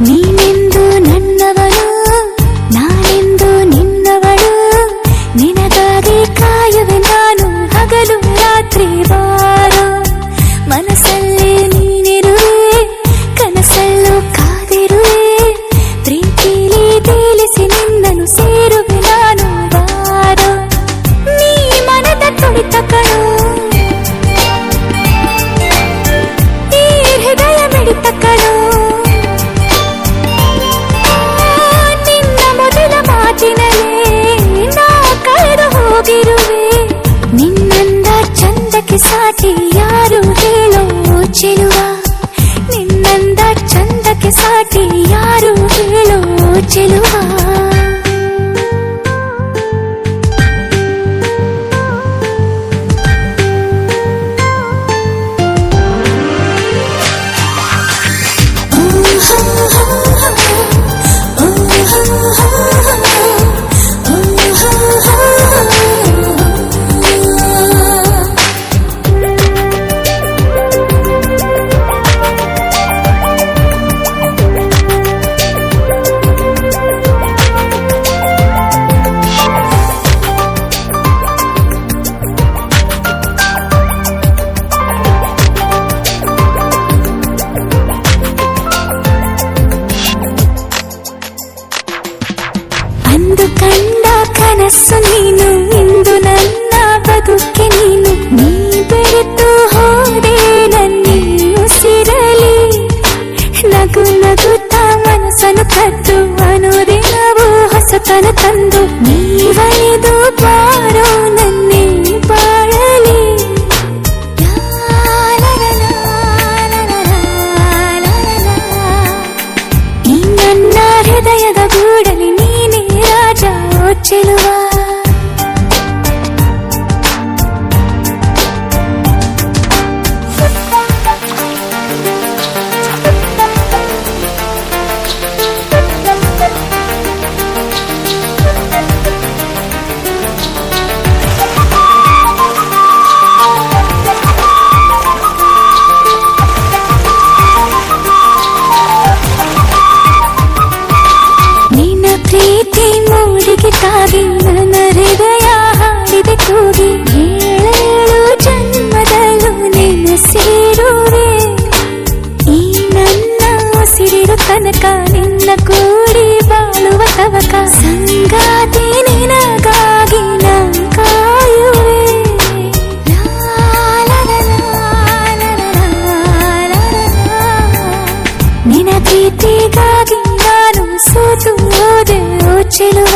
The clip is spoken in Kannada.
ನೀನೆಂದು ನನ್ನವಳು, ನಾನೆಂದು ನಿನ್ನವಳು. ನಿನಗಾಗಿ ಕಾಯುವೆ ನಾನು ಹಗಲು ರಾತ್ರಿ ಬಾರೋ. ಮನಸ್ಸಲ್ಲೇ ನೀನಿರುವೆ, ಕನಸಲ್ಲೂ ಕಾದಿರುವೆ. ಪ್ರೀತಿಲಿ ತೇಲಿಸಿ ನಿನ್ನನ್ನು ಸೇರುವೆ ನಾನು ಬಾರೋ. ನೀ ಮನದ ತುಳಿತ ಕಣೋ, ಈ ಹೃದಯ ಮಿಡಿತ ಕಣೋ. ನಿನ್ನ ಮೊದಲ ಮಾತಿನಲ್ಲೇ ನಾ ಕಳೆದು ಹೋಗಿರುವೆ. ನಿನ್ನಂದ ಚಂದಕ್ಕೆ ಸಾಟಿ ಯಾರು ಹೇಳೋ ಚೆಲುವ. ನಿನ್ನಂದ ಚಂದಕ್ಕೆ ಸಾಟಿ ಯಾರು ಹೇಳೋ ಚೆಲುವ. ಅಂದು ಕಂಡ ಕನಸು ನೀನು, ಇಂದು ನನ್ನ ಬದುಕೆ ನೀನು. ನೀ ಬೆರೆತು ಹೋದೆ ನನ್ನಿ ಉಸಿರಲಿ. ನಗು ನಗುತ್ತಾ ಮನಸ್ಸನ್ನು ಕದ್ದು ಅನುದಿನವೂ ಹೊಸತನ ತಂದು ನೀವೈದು ಬಾರೋ ನನ್ನೇ ಬಾಳಲಿ. ಈ ನನ್ನ ಹೃದಯದ ಗೂಡಲಿ ನೀನೇ ರಾಜ ಓ ಚೆಲುವ. ನಿನ್ನ ಪ್ರೀತಿ ಮೂಡಿಗೆ ತಾಗಿ ನನ್ನ ಹೃದಯ ಹಾಡಿದೆ ಕೂಗಿ. ಏಳೇಳು ಜನ್ಮದಲ್ಲೂ ನಿನ್ನ ಸೇರುವೆ. ಈ ನನ್ನ ಉಸಿರಿರು ತನಕ ನಿನ್ನ ಕೂಡಿ ಬಾಳುವ ತವಕ. ಸಂಗಾತಿ ನಿನಗಾಗಿ ನಾ ಕಾಯುವೆ. ನಿನ್ನ ಪ್ರೀತಿಗಾಗಿ ನಾನು ಸೋತು ಹೋದೆ ಓ ಚೆಲುವ.